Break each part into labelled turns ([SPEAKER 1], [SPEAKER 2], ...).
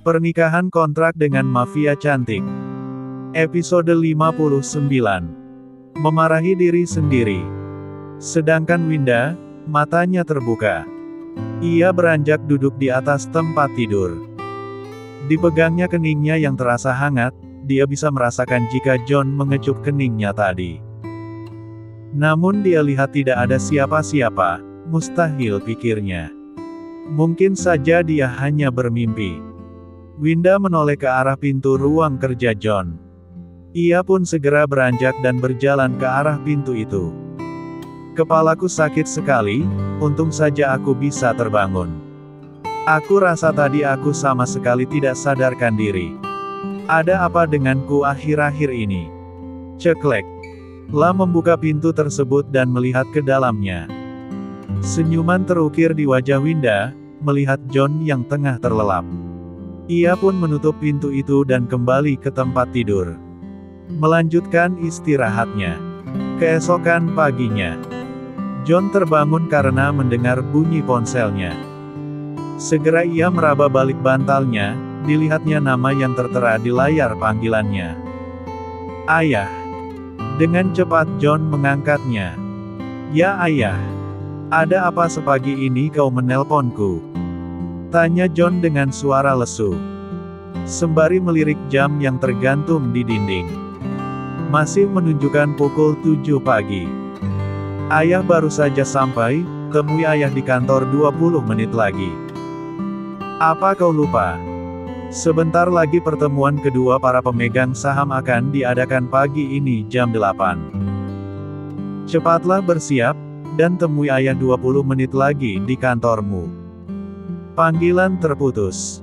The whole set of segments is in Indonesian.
[SPEAKER 1] Pernikahan kontrak dengan mafia cantik. Episode 59. Memarahi diri sendiri. Sedangkan Winda, matanya terbuka. Ia beranjak duduk di atas tempat tidur. Dipegangnya keningnya yang terasa hangat, dia bisa merasakan jika John mengecup keningnya tadi. Namun dia lihat tidak ada siapa-siapa, mustahil pikirnya. Mungkin saja dia hanya bermimpi. Winda menoleh ke arah pintu ruang kerja John. Ia pun segera beranjak dan berjalan ke arah pintu itu. Kepalaku sakit sekali, untung saja aku bisa terbangun. Aku rasa tadi aku sama sekali tidak sadarkan diri. Ada apa denganku akhir-akhir ini? Ceklek. La membuka pintu tersebut dan melihat ke dalamnya. Senyuman terukir di wajah Winda, melihat John yang tengah terlelap. Ia pun menutup pintu itu dan kembali ke tempat tidur. Melanjutkan istirahatnya. Keesokan paginya, John terbangun karena mendengar bunyi ponselnya. Segera ia meraba balik bantalnya, dilihatnya nama yang tertera di layar panggilannya. Ayah. Dengan cepat John mengangkatnya. Ya ayah. Ada apa sepagi ini kau menelponku? Tanya John dengan suara lesu. Sembari melirik jam yang tergantung di dinding. Masih menunjukkan pukul 7 pagi. Ayah baru saja sampai, temui ayah di kantor 20 menit lagi. Apa kau lupa? Sebentar lagi pertemuan kedua para pemegang saham akan diadakan pagi ini jam 8. Cepatlah bersiap, dan temui ayah 20 menit lagi di kantormu. Panggilan terputus.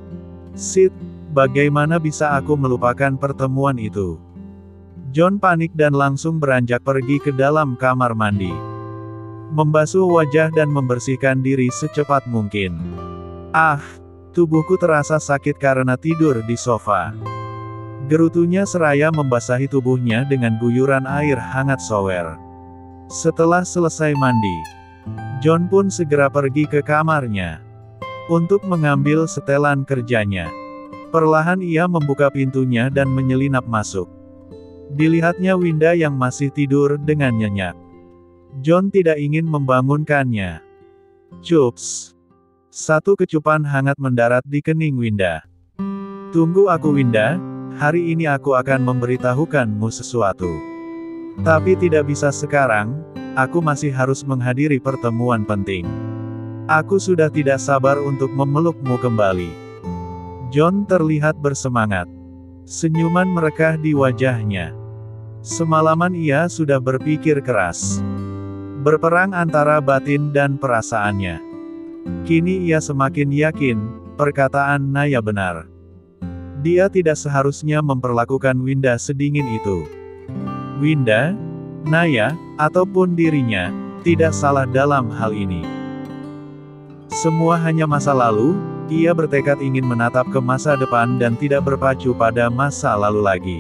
[SPEAKER 1] Sid, bagaimana bisa aku melupakan pertemuan itu? John panik dan langsung beranjak pergi ke dalam kamar mandi. Membasuh wajah dan membersihkan diri secepat mungkin. Ah, tubuhku terasa sakit karena tidur di sofa. Gerutunya seraya membasahi tubuhnya dengan guyuran air hangat shower. Setelah selesai mandi, John pun segera pergi ke kamarnya untuk mengambil setelan kerjanya. Perlahan ia membuka pintunya dan menyelinap masuk. Dilihatnya Winda yang masih tidur dengan nyenyak. John tidak ingin membangunkannya. Cups. Satu kecupan hangat mendarat di kening Winda. Tunggu aku Winda, hari ini aku akan memberitahukanmu sesuatu. Tapi tidak bisa sekarang, aku masih harus menghadiri pertemuan penting. Aku sudah tidak sabar untuk memelukmu kembali. John terlihat bersemangat. Senyuman merekah di wajahnya. Semalaman ia sudah berpikir keras. Berperang antara batin dan perasaannya. Kini ia semakin yakin, perkataan Naya benar. Dia tidak seharusnya memperlakukan Winda sedingin itu. Winda, Naya, ataupun dirinya, tidak salah dalam hal ini. Semua hanya masa lalu, ia bertekad ingin menatap ke masa depan dan tidak berpacu pada masa lalu lagi.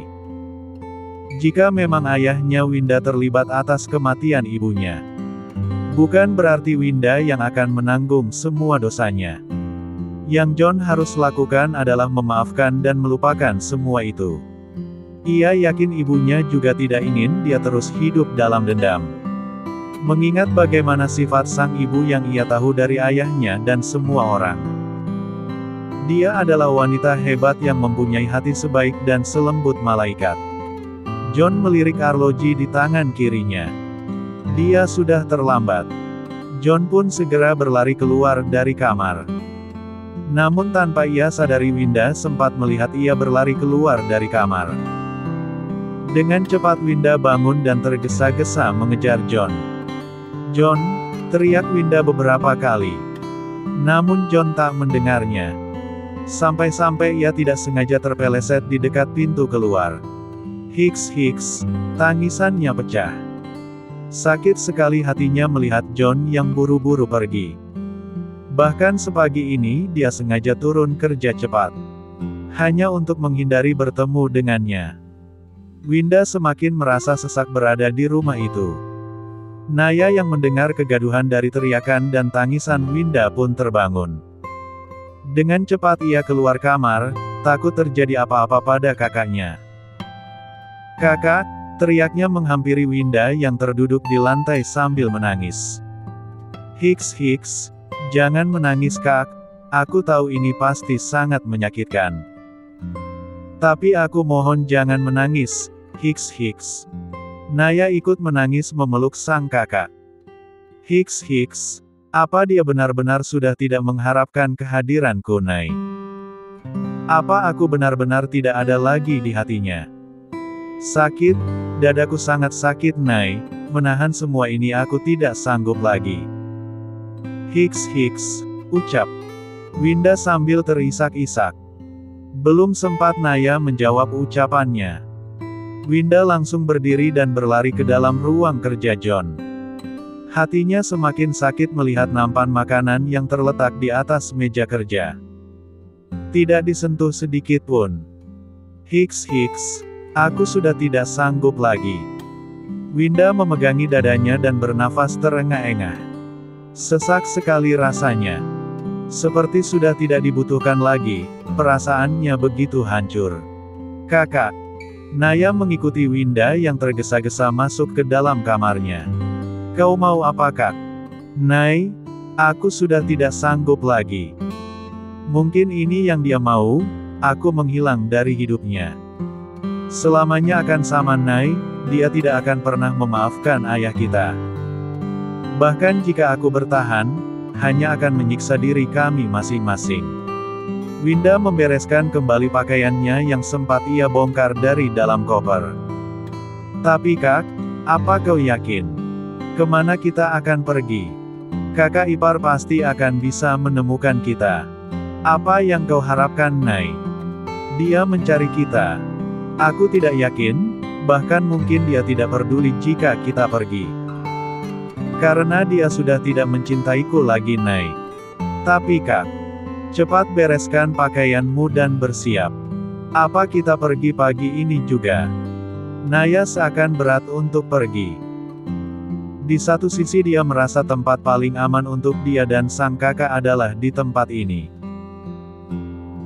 [SPEAKER 1] Jika memang ayahnya Winda terlibat atas kematian ibunya, bukan berarti Winda yang akan menanggung semua dosanya. Yang John harus lakukan adalah memaafkan dan melupakan semua itu. Ia yakin ibunya juga tidak ingin dia terus hidup dalam dendam. Mengingat bagaimana sifat sang ibu yang ia tahu dari ayahnya dan semua orang. Dia adalah wanita hebat yang mempunyai hati sebaik dan selembut malaikat. John melirik arloji di tangan kirinya. Dia sudah terlambat. John pun segera berlari keluar dari kamar. Namun tanpa ia sadari Winda sempat melihat ia berlari keluar dari kamar. Dengan cepat Winda bangun dan tergesa-gesa mengejar John. John, teriak Winda beberapa kali. Namun John tak mendengarnya. Sampai-sampai ia tidak sengaja terpeleset di dekat pintu keluar. Hiks, tangisannya pecah. Sakit sekali hatinya melihat John yang buru-buru pergi. Bahkan sepagi ini dia sengaja turun kerja cepat. Hanya untuk menghindari bertemu dengannya. Winda semakin merasa sesak berada di rumah itu. Naya yang mendengar kegaduhan dari teriakan dan tangisan Winda pun terbangun. Dengan cepat ia keluar kamar, takut terjadi apa-apa pada kakaknya. "Kakak!" teriaknya menghampiri Winda yang terduduk di lantai sambil menangis. Hiks, jangan menangis Kak, aku tahu ini pasti sangat menyakitkan. Tapi aku mohon jangan menangis, Hiks. Naya ikut menangis memeluk sang kakak. Hiks, apa dia benar-benar sudah tidak mengharapkan kehadiranku Nay? Apa aku benar-benar tidak ada lagi di hatinya? Sakit, dadaku sangat sakit Nay, menahan semua ini aku tidak sanggup lagi. Hiks, ucap Winda sambil terisak-isak. Belum sempat Naya menjawab ucapannya. Winda langsung berdiri dan berlari ke dalam ruang kerja John. Hatinya semakin sakit melihat nampan makanan yang terletak di atas meja kerja. Tidak disentuh sedikit pun. Hiks, aku sudah tidak sanggup lagi. Winda memegangi dadanya dan bernafas terengah-engah. Sesak sekali rasanya. Seperti sudah tidak dibutuhkan lagi, perasaannya begitu hancur. Kakak. Naya mengikuti Winda yang tergesa-gesa masuk ke dalam kamarnya. Kau mau apa Kak? Nay, aku sudah tidak sanggup lagi. Mungkin ini yang dia mau, aku menghilang dari hidupnya. Selamanya akan sama Nay, dia tidak akan pernah memaafkan ayah kita. Bahkan jika aku bertahan, hanya akan menyiksa diri kami masing-masing. Winda membereskan kembali pakaiannya yang sempat ia bongkar dari dalam koper. Tapi Kak, apa kau yakin? Kemana kita akan pergi? Kakak ipar pasti akan bisa menemukan kita. Apa yang kau harapkan Nay? Dia mencari kita. Aku tidak yakin, bahkan mungkin dia tidak peduli jika kita pergi. Karena dia sudah tidak mencintaiku lagi Nay. Tapi Kak, cepat bereskan pakaianmu dan bersiap. Apa kita pergi pagi ini juga? Naya seakan berat untuk pergi. Di satu sisi dia merasa tempat paling aman untuk dia dan sang kakak adalah di tempat ini.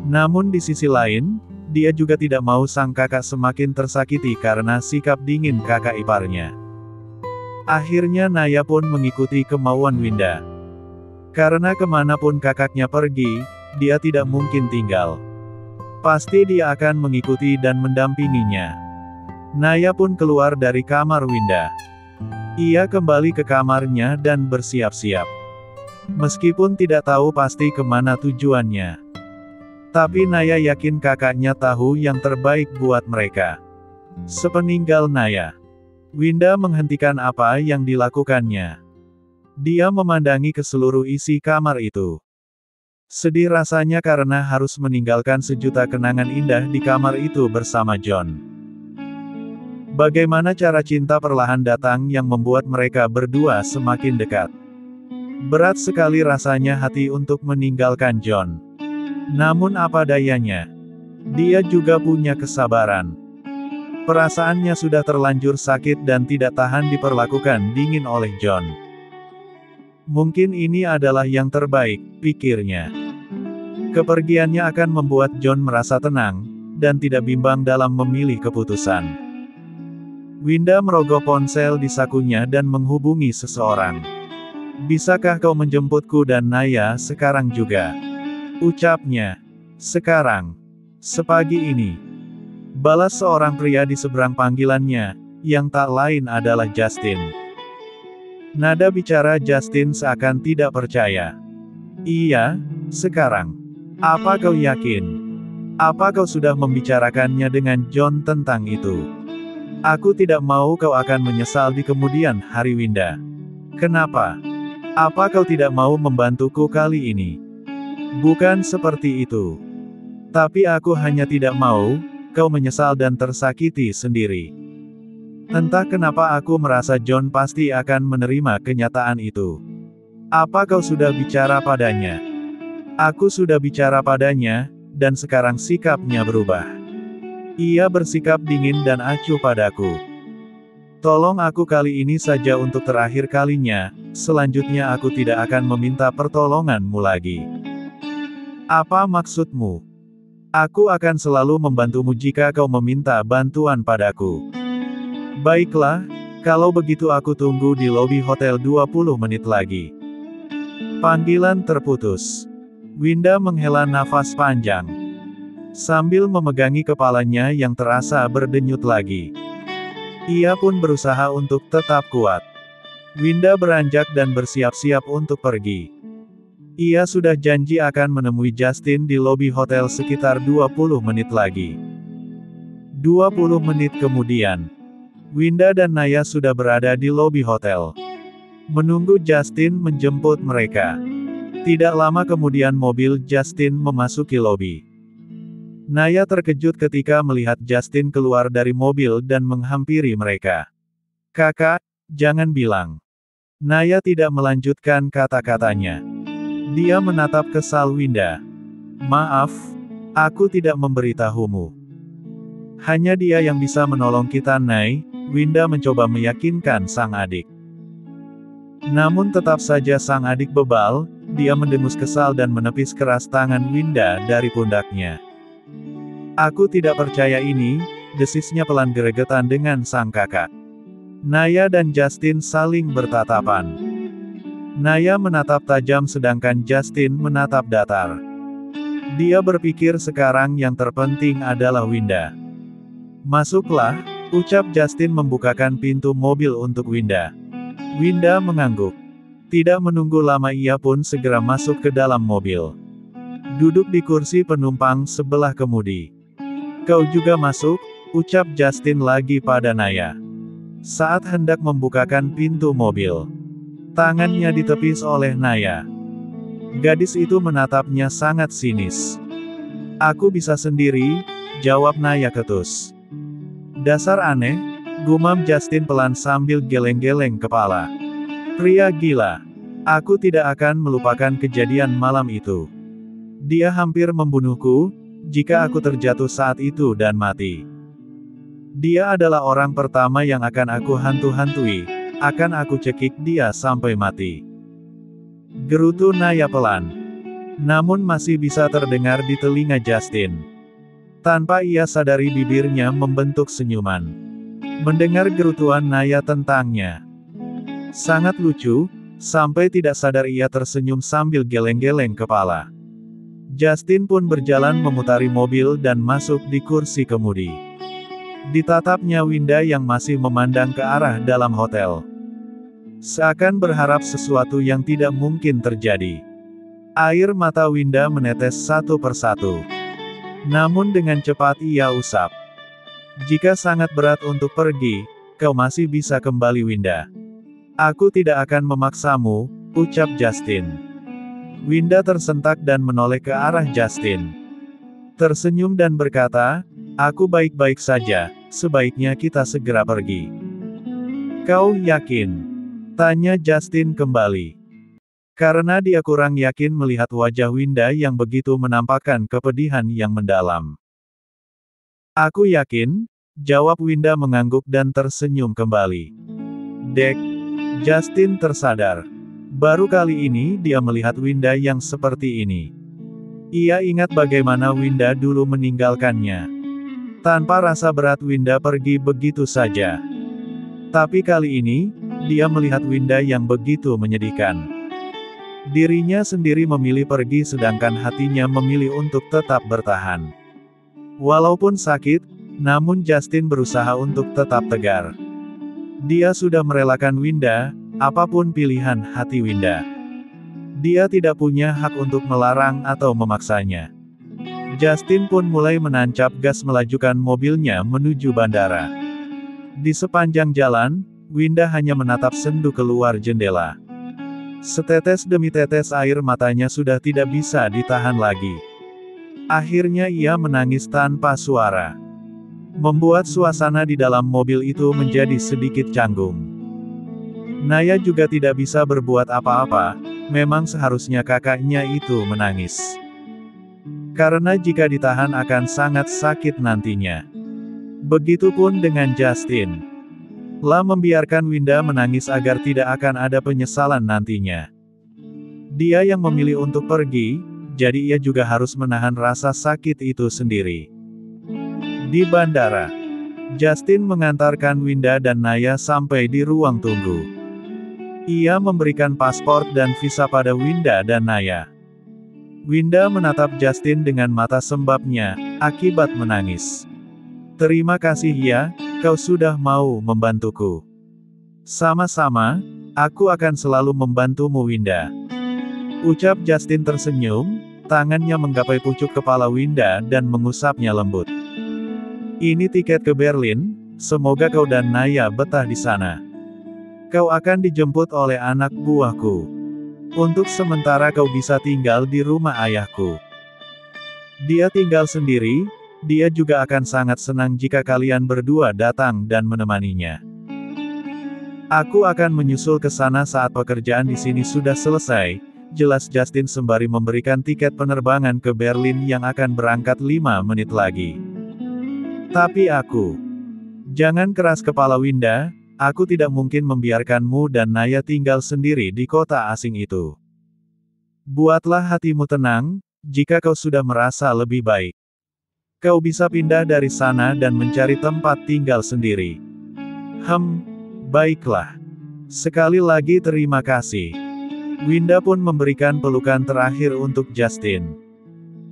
[SPEAKER 1] Namun di sisi lain, dia juga tidak mau sang kakak semakin tersakiti karena sikap dingin kakak iparnya. Akhirnya Naya pun mengikuti kemauan Winda. Karena kemanapun kakaknya pergi, dia tidak mungkin tinggal. Pasti dia akan mengikuti dan mendampinginya. Naya pun keluar dari kamar Winda. Ia kembali ke kamarnya dan bersiap-siap. Meskipun tidak tahu pasti kemana tujuannya. Tapi Naya yakin kakaknya tahu yang terbaik buat mereka. Sepeninggal Naya, Winda menghentikan apa yang dilakukannya. Dia memandangi ke seluruh isi kamar itu. Sedih rasanya karena harus meninggalkan sejuta kenangan indah di kamar itu bersama John. Bagaimana cara cinta perlahan datang yang membuat mereka berdua semakin dekat. Berat sekali rasanya hati untuk meninggalkan John. Namun apa dayanya, dia juga punya kesabaran. Perasaannya sudah terlanjur sakit dan tidak tahan diperlakukan dingin oleh John. Mungkin ini adalah yang terbaik, pikirnya. Kepergiannya akan membuat John merasa tenang, dan tidak bimbang dalam memilih keputusan. Winda merogoh ponsel di sakunya dan menghubungi seseorang. Bisakah kau menjemputku dan Naya sekarang juga? Ucapnya. Sekarang. Sepagi ini. Balas seorang pria di seberang panggilannya, yang tak lain adalah Justin. Nada bicara Justin seakan tidak percaya. Iya, sekarang. Apa kau yakin? Apa kau sudah membicarakannya dengan John tentang itu? Aku tidak mau kau akan menyesal di kemudian hari Winda. Kenapa? Apa kau tidak mau membantuku kali ini? Bukan seperti itu. Tapi aku hanya tidak mau, kau menyesal dan tersakiti sendiri. Entah kenapa aku merasa John pasti akan menerima kenyataan itu. Apa kau sudah bicara padanya? Aku sudah bicara padanya, dan sekarang sikapnya berubah. Ia bersikap dingin dan acuh padaku. Tolong aku kali ini saja untuk terakhir kalinya, selanjutnya aku tidak akan meminta pertolonganmu lagi. Apa maksudmu? Aku akan selalu membantumu jika kau meminta bantuan padaku. Baiklah, kalau begitu aku tunggu di lobi hotel 20 menit lagi. Panggilan terputus. Winda menghela nafas panjang. Sambil memegangi kepalanya yang terasa berdenyut lagi. Ia pun berusaha untuk tetap kuat. Winda beranjak dan bersiap-siap untuk pergi. Ia sudah janji akan menemui Justin di lobi hotel sekitar 20 menit lagi. 20 menit kemudian, Winda dan Naya sudah berada di lobi hotel. Menunggu Justin menjemput mereka. Tidak lama kemudian mobil Justin memasuki lobi. Naya terkejut ketika melihat Justin keluar dari mobil dan menghampiri mereka. "Kakak, jangan bilang." Naya tidak melanjutkan kata-katanya. Dia menatap kesal Winda. "Maaf, aku tidak memberitahumu. Hanya dia yang bisa menolong kita, Nay." Winda mencoba meyakinkan sang adik. Namun tetap saja sang adik bebal, dia mendengus kesal dan menepis keras tangan Winda dari pundaknya. "Aku tidak percaya ini," desisnya pelan gregetan dengan sang kakak. Naya dan Justin saling bertatapan. Naya menatap tajam sedangkan Justin menatap datar. Dia berpikir sekarang yang terpenting adalah Winda. "Masuklah," ucap Justin membukakan pintu mobil untuk Winda. Winda mengangguk. Tidak menunggu lama ia pun segera masuk ke dalam mobil. Duduk di kursi penumpang sebelah kemudi. "Kau juga masuk," ucap Justin lagi pada Naya. Saat hendak membukakan pintu mobil, tangannya ditepis oleh Naya. Gadis itu menatapnya sangat sinis. "Aku bisa sendiri," jawab Naya ketus. "Dasar aneh," gumam Justin pelan sambil geleng-geleng kepala. "Pria gila. Aku tidak akan melupakan kejadian malam itu. Dia hampir membunuhku, jika aku terjatuh saat itu dan mati. Dia adalah orang pertama yang akan aku hantu-hantui. Akan aku cekik dia sampai mati." Gerutu Naya pelan. Namun masih bisa terdengar di telinga Justin. Tanpa ia sadari bibirnya membentuk senyuman. Mendengar gerutuan Naya tentangnya. Sangat lucu, sampai tidak sadar ia tersenyum sambil geleng-geleng kepala. Justin pun berjalan memutari mobil dan masuk di kursi kemudi. Ditatapnya Winda yang masih memandang ke arah dalam hotel. Seakan berharap sesuatu yang tidak mungkin terjadi. Air mata Winda menetes satu persatu. Namun dengan cepat ia usap. "Jika sangat berat untuk pergi, kau masih bisa kembali Winda. Aku tidak akan memaksamu," ucap Justin. Winda tersentak dan menoleh ke arah Justin. Tersenyum dan berkata, "Aku baik-baik saja, sebaiknya kita segera pergi." "Kau yakin?" tanya Justin kembali. Karena dia kurang yakin melihat wajah Winda yang begitu menampakkan kepedihan yang mendalam. "Aku yakin," jawab Winda mengangguk dan tersenyum kembali. Dek. Justin tersadar. Baru kali ini dia melihat Winda yang seperti ini. Ia ingat bagaimana Winda dulu meninggalkannya. Tanpa rasa berat Winda pergi begitu saja. Tapi kali ini, dia melihat Winda yang begitu menyedihkan. Dirinya sendiri memilih pergi sedangkan hatinya memilih untuk tetap bertahan. Walaupun sakit, namun Justin berusaha untuk tetap tegar. Dia sudah merelakan Winda, apapun pilihan hati Winda. Dia tidak punya hak untuk melarang atau memaksanya. Justin pun mulai menancap gas melajukan mobilnya menuju bandara. Di sepanjang jalan, Winda hanya menatap sendu keluar jendela. Setetes demi tetes air matanya sudah tidak bisa ditahan lagi. Akhirnya ia menangis tanpa suara. Membuat suasana di dalam mobil itu menjadi sedikit canggung. Naya juga tidak bisa berbuat apa-apa, memang seharusnya kakaknya itu menangis. Karena jika ditahan akan sangat sakit nantinya. Begitupun dengan Justin. Membiarkan Winda menangis agar tidak akan ada penyesalan nantinya. Dia yang memilih untuk pergi, jadi ia juga harus menahan rasa sakit itu sendiri. Di bandara, Justin mengantarkan Winda dan Naya sampai di ruang tunggu. Ia memberikan paspor dan visa pada Winda dan Naya. Winda menatap Justin dengan mata sembabnya, akibat menangis. "Terima kasih ya, kau sudah mau membantuku." "Sama-sama, aku akan selalu membantumu Winda," ucap Justin tersenyum, tangannya menggapai pucuk kepala Winda dan mengusapnya lembut. "Ini tiket ke Berlin, semoga kau dan Naya betah di sana. Kau akan dijemput oleh anak buahku. Untuk sementara kau bisa tinggal di rumah ayahku. Dia tinggal sendiri, dia juga akan sangat senang jika kalian berdua datang dan menemaninya. Aku akan menyusul ke sana saat pekerjaan di sini sudah selesai," jelas Justin sembari memberikan tiket penerbangan ke Berlin yang akan berangkat 5 menit lagi. "Tapi aku..." "Jangan keras kepala Winda, aku tidak mungkin membiarkanmu dan Naya tinggal sendiri di kota asing itu. Buatlah hatimu tenang, jika kau sudah merasa lebih baik, kau bisa pindah dari sana dan mencari tempat tinggal sendiri." Baiklah. Sekali lagi terima kasih." Winda pun memberikan pelukan terakhir untuk Justin.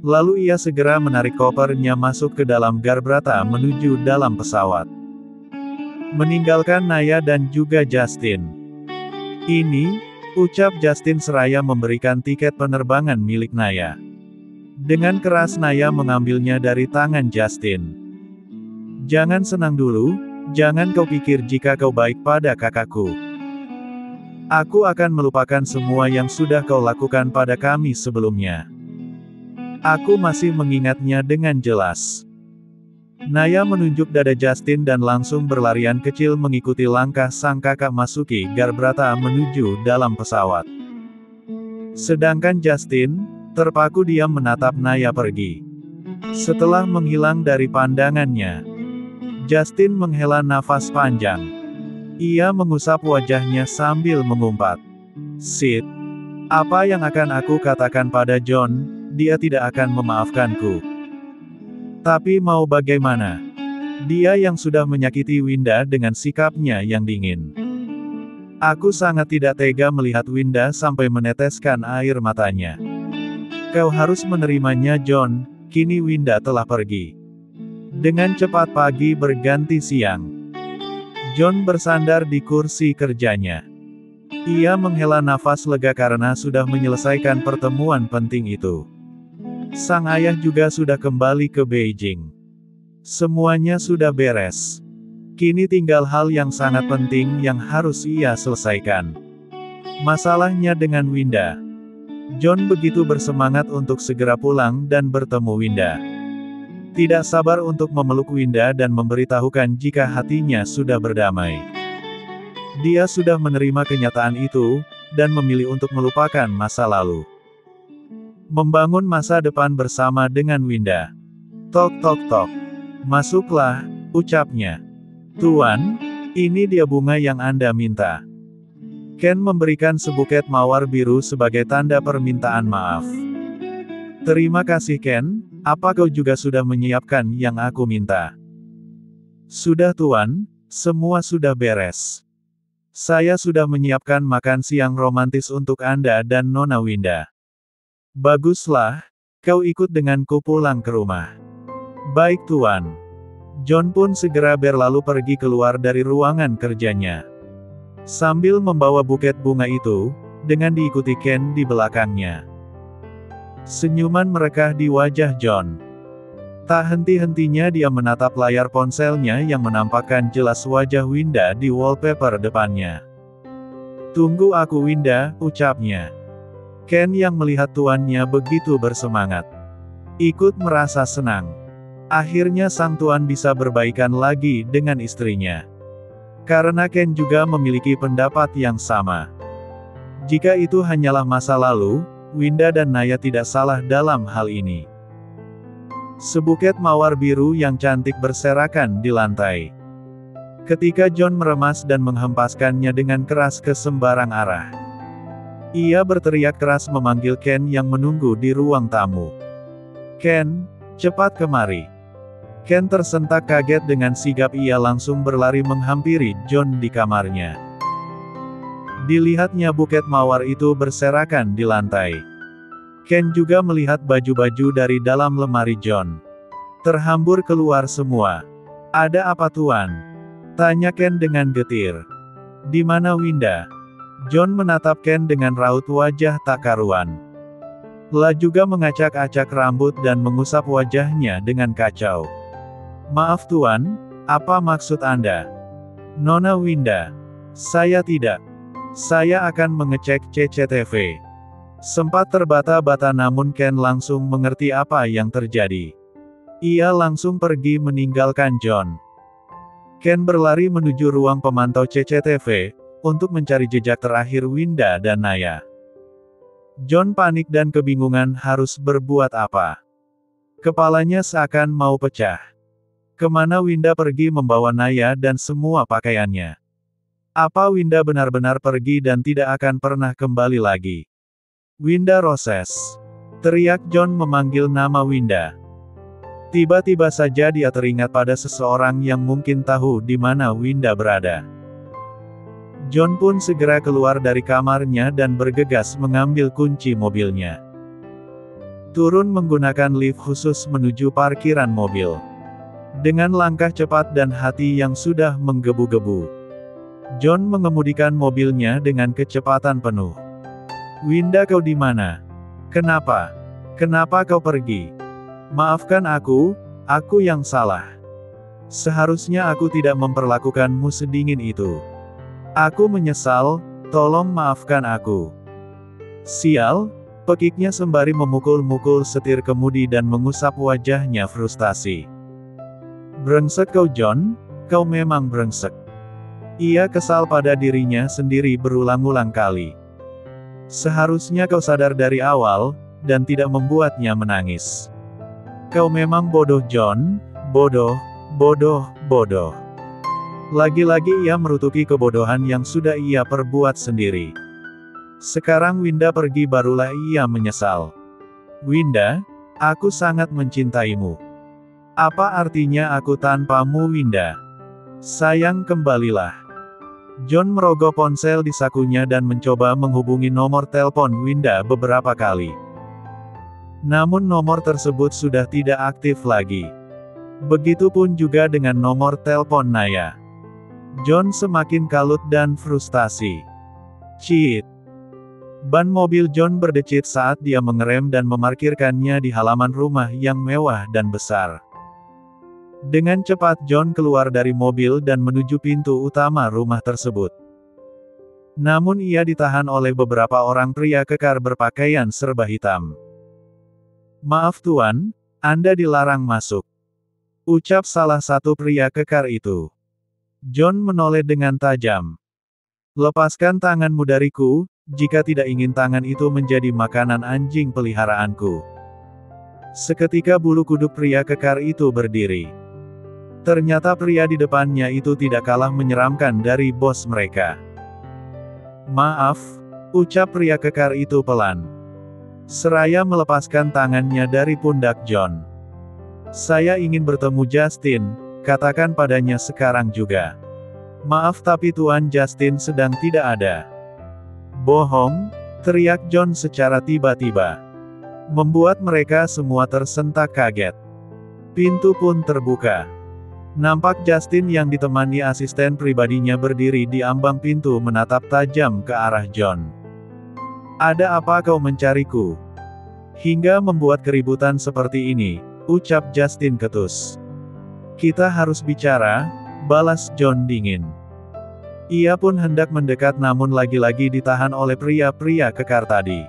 [SPEAKER 1] Lalu ia segera menarik kopernya masuk ke dalam garbrata menuju dalam pesawat. Meninggalkan Naya dan juga Justin. "Ini," ucap Justin seraya memberikan tiket penerbangan milik Naya. Dengan keras Naya mengambilnya dari tangan Justin. "Jangan senang dulu, jangan kau pikir jika kau baik pada kakakku. Aku akan melupakan semua yang sudah kau lakukan pada kami sebelumnya. Aku masih mengingatnya dengan jelas." Naya menunjuk dada Justin dan langsung berlarian kecil mengikuti langkah sang kakak masuki garbrata menuju dalam pesawat. Sedangkan Justin, terpaku diam menatap Naya pergi. Setelah menghilang dari pandangannya, Justin menghela nafas panjang. Ia mengusap wajahnya sambil mengumpat. "Sid, apa yang akan aku katakan pada John? Dia tidak akan memaafkanku. Tapi mau bagaimana? Dia yang sudah menyakiti Winda dengan sikapnya yang dingin. Aku sangat tidak tega melihat Winda sampai meneteskan air matanya. Kau harus menerimanya John." Kini Winda telah pergi. Dengan cepat pagi berganti siang. John bersandar di kursi kerjanya. Ia menghela nafas lega karena sudah menyelesaikan pertemuan penting itu. Sang ayah juga sudah kembali ke Beijing. Semuanya sudah beres. Kini tinggal hal yang sangat penting yang harus ia selesaikan. Masalahnya dengan Winda. John begitu bersemangat untuk segera pulang dan bertemu Winda. Tidak sabar untuk memeluk Winda dan memberitahukan jika hatinya sudah berdamai. Dia sudah menerima kenyataan itu, dan memilih untuk melupakan masa lalu. Membangun masa depan bersama dengan Winda. "Tok tok tok. Masuklah," ucapnya. "Tuan, ini dia bunga yang Anda minta." Ken memberikan sebuket mawar biru sebagai tanda permintaan maaf. "Terima kasih Ken, apa kau juga sudah menyiapkan yang aku minta?" "Sudah Tuan, semua sudah beres. Saya sudah menyiapkan makan siang romantis untuk Anda dan Nona Winda." "Baguslah, kau ikut denganku pulang ke rumah." "Baik Tuan." John pun segera berlalu pergi keluar dari ruangan kerjanya. Sambil membawa buket bunga itu, dengan diikuti Ken di belakangnya. Senyuman merekah di wajah John. Tak henti-hentinya dia menatap layar ponselnya yang menampakkan jelas wajah Winda di wallpaper depannya. "Tunggu aku Winda," ucapnya. Ken yang melihat tuannya begitu bersemangat, ikut merasa senang. Akhirnya sang tuan bisa berbaikan lagi dengan istrinya. Karena Ken juga memiliki pendapat yang sama. Jika itu hanyalah masa lalu, Winda dan Naya tidak salah dalam hal ini. Sebuket mawar biru yang cantik berserakan di lantai. Ketika John meremas dan menghempaskannya dengan keras ke sembarang arah. Ia berteriak keras memanggil Ken yang menunggu di ruang tamu. "Ken, cepat kemari." Ken tersentak kaget dengan sigap ia langsung berlari menghampiri John di kamarnya. Dilihatnya buket mawar itu berserakan di lantai. Ken juga melihat baju-baju dari dalam lemari John. Terhambur keluar semua. "Ada apa tuan?" tanya Ken dengan getir. "Di mana Winda?" John menatap Ken dengan raut wajah tak karuan. La juga mengacak-acak rambut dan mengusap wajahnya dengan kacau. "Maaf tuan, apa maksud Anda?" "Nona Winda. Saya tidak. Saya akan mengecek CCTV." Sempat terbata-bata namun Ken langsung mengerti apa yang terjadi. Ia langsung pergi meninggalkan John. Ken berlari menuju ruang pemantau CCTV, untuk mencari jejak terakhir Winda dan Naya. John panik dan kebingungan harus berbuat apa. Kepalanya seakan mau pecah. Kemana Winda pergi membawa Naya dan semua pakaiannya? Apa Winda benar-benar pergi dan tidak akan pernah kembali lagi? "Winda Roses!" teriak John memanggil nama Winda. Tiba-tiba saja dia teringat pada seseorang yang mungkin tahu di mana Winda berada. John pun segera keluar dari kamarnya dan bergegas mengambil kunci mobilnya. Turun menggunakan lift khusus menuju parkiran mobil. Dengan langkah cepat dan hati yang sudah menggebu-gebu, John mengemudikan mobilnya dengan kecepatan penuh. "Winda, kau di mana? Kenapa? Kenapa kau pergi? Maafkan aku yang salah. Seharusnya aku tidak memperlakukanmu sedingin itu. Aku menyesal, tolong maafkan aku." "Sial," pekiknya sembari memukul-mukul setir kemudi dan mengusap wajahnya frustasi. "Brengsek kau John, kau memang brengsek." Ia kesal pada dirinya sendiri berulang-ulang kali. Seharusnya kau sadar dari awal, dan tidak membuatnya menangis. Kau memang bodoh John, bodoh, bodoh, bodoh. Lagi-lagi ia merutuki kebodohan yang sudah ia perbuat sendiri. Sekarang Winda pergi barulah ia menyesal. "Winda, aku sangat mencintaimu. Apa artinya aku tanpamu Winda? Sayang, kembalilah." John merogoh ponsel di sakunya dan mencoba menghubungi nomor telepon Winda beberapa kali. Namun nomor tersebut sudah tidak aktif lagi. Begitupun juga dengan nomor telepon Naya. John semakin kalut dan frustasi. Ciit. Ban mobil John berdecit saat dia mengerem dan memarkirkannya di halaman rumah yang mewah dan besar. Dengan cepat John keluar dari mobil dan menuju pintu utama rumah tersebut. Namun ia ditahan oleh beberapa orang pria kekar berpakaian serba hitam. "Maaf tuan, Anda dilarang masuk," ucap salah satu pria kekar itu. John menoleh dengan tajam. "Lepaskan tanganmu dariku, jika tidak ingin tangan itu menjadi makanan anjing peliharaanku." Seketika bulu kuduk pria kekar itu berdiri. Ternyata pria di depannya itu tidak kalah menyeramkan dari bos mereka. "Maaf," ucap pria kekar itu pelan. Seraya melepaskan tangannya dari pundak John. "Saya ingin bertemu Justin, katakan padanya sekarang juga." "Maaf tapi Tuan Justin sedang tidak ada." "Bohong," teriak John secara tiba-tiba. Membuat mereka semua tersentak kaget. Pintu pun terbuka. Nampak Justin yang ditemani asisten pribadinya berdiri di ambang pintu menatap tajam ke arah John. "Ada apa kau mencariku? Hingga membuat keributan seperti ini," ucap Justin ketus. "Kita harus bicara," balas John dingin. Ia pun hendak mendekat namun lagi-lagi ditahan oleh pria-pria kekar tadi.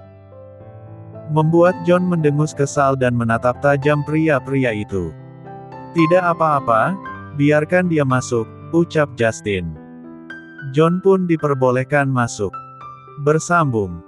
[SPEAKER 1] Membuat John mendengus kesal dan menatap tajam pria-pria itu. "Tidak apa-apa, biarkan dia masuk," ucap Justin. John pun diperbolehkan masuk. Bersambung.